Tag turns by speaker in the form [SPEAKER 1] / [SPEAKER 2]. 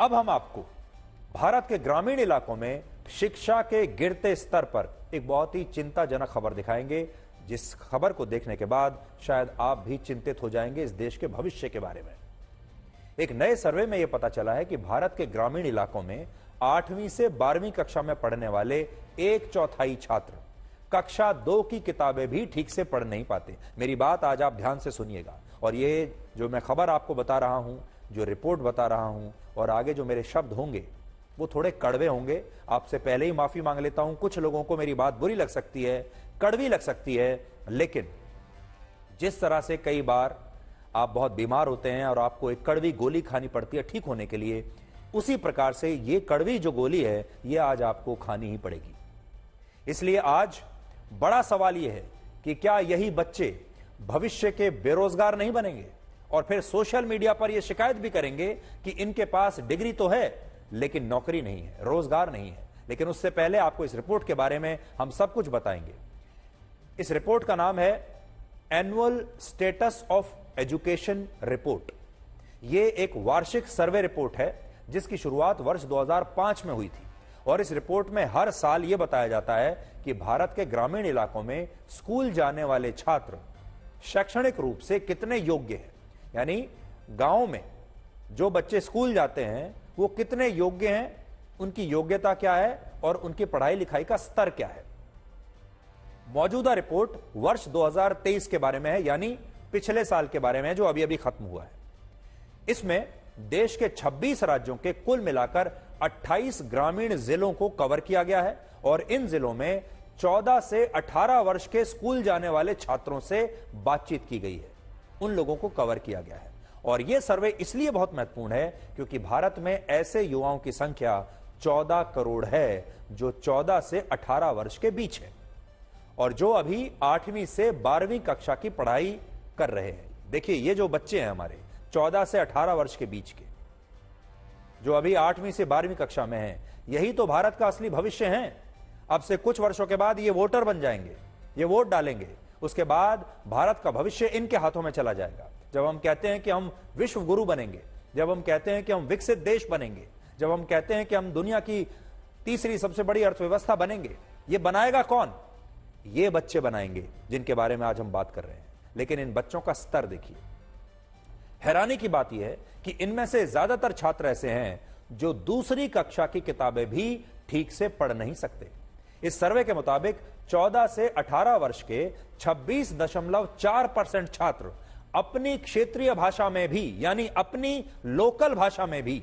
[SPEAKER 1] अब हम आपको भारत के ग्रामीण इलाकों में शिक्षा के गिरते स्तर पर एक बहुत ही चिंताजनक खबर दिखाएंगे, जिस खबर को देखने के बाद शायद आप भी चिंतित हो जाएंगे इस देश के भविष्य के बारे में। एक नए सर्वे में यह पता चला है कि भारत के ग्रामीण इलाकों में 8वीं से 12वीं कक्षा में पढ़ने वाले 1/4 छात्र कक्षा 2 की किताबें भी ठीक से पढ़ नहीं पाते। मेरी बात आज आप ध्यान से सुनिएगा, और ये जो मैं खबर आपको बता रहा हूं, जो रिपोर्ट बता रहा हूं, और आगे जो मेरे शब्द होंगे वो थोड़े कड़वे होंगे। आपसे पहले ही माफी मांग लेता हूं, कुछ लोगों को मेरी बात बुरी लग सकती है, कड़वी लग सकती है, लेकिन जिस तरह से कई बार आप बहुत बीमार होते हैं और आपको एक कड़वी गोली खानी पड़ती है ठीक होने के लिए, उसी प्रकार से ये कड़वी जो गोली है ये आज आपको खानी ही पड़ेगी। इसलिए आज बड़ा सवाल यह है कि क्या यही बच्चे भविष्य के बेरोजगार नहीं बनेंगे और फिर सोशल मीडिया पर यह शिकायत भी करेंगे कि इनके पास डिग्री तो है लेकिन नौकरी नहीं है, रोजगार नहीं है। लेकिन उससे पहले आपको इस रिपोर्ट के बारे में हम सब कुछ बताएंगे। इस रिपोर्ट का नाम है annual status of education report. यह एक वार्षिक सर्वे रिपोर्ट है जिसकी शुरुआत वर्ष 2005 में हुई थी, और इस रिपोर्ट में हर साल यह बताया जाता है कि भारत के ग्रामीण इलाकों में स्कूल जाने वाले छात्र शैक्षणिक रूप से कितने योग्य हैं, यानी गांव में जो बच्चे स्कूल जाते हैं वो कितने योग्य हैं, उनकी योग्यता क्या है और उनकी पढ़ाई लिखाई का स्तर क्या है। मौजूदा रिपोर्ट वर्ष 2023 के बारे में है, यानी पिछले साल के बारे में है जो अभी अभी खत्म हुआ है। इसमें देश के 26 राज्यों के कुल मिलाकर 28 ग्रामीण जिलों को कवर किया गया है, और इन जिलों में 14 से 18 वर्ष के स्कूल जाने वाले छात्रों से बातचीत की गई है, उन लोगों को कवर किया गया है। और यह सर्वे इसलिए बहुत महत्वपूर्ण है क्योंकि भारत में ऐसे युवाओं की संख्या 14 करोड़ है जो 14 से 18 वर्ष के बीच है और जो अभी 8वीं से 12वीं कक्षा की पढ़ाई कर रहे हैं। देखिए, ये जो बच्चे हैं हमारे 14 से 18 वर्ष के बीच के, जो अभी 8वीं से 12वीं कक्षा में हैं, यही तो भारत का असली भविष्य है। अब से कुछ वर्षों के बाद ये वोटर बन जाएंगे, ये वोट डालेंगे, उसके बाद भारत का भविष्य इनके हाथों में चला जाएगा। जब हम कहते हैं कि हम विश्व गुरु बनेंगे, जब हम कहते हैं कि हम विकसित देश बनेंगे, जब हम कहते हैं कि हम दुनिया की तीसरी सबसे बड़ी अर्थव्यवस्था बनेंगे, ये बनाएगा कौन? ये बच्चे बनाएंगे जिनके बारे में आज हम बात कर रहे हैं। लेकिन इन बच्चों का स्तर देखिए, हैरानी की बात यह है कि इनमें से ज्यादातर छात्र ऐसे हैं जो दूसरी कक्षा की किताबें भी ठीक से पढ़ नहीं सकते। इस सर्वे के मुताबिक 14 से 18 वर्ष के 26.4% छात्र अपनी क्षेत्रीय भाषा में भी, यानी अपनी लोकल भाषा में भी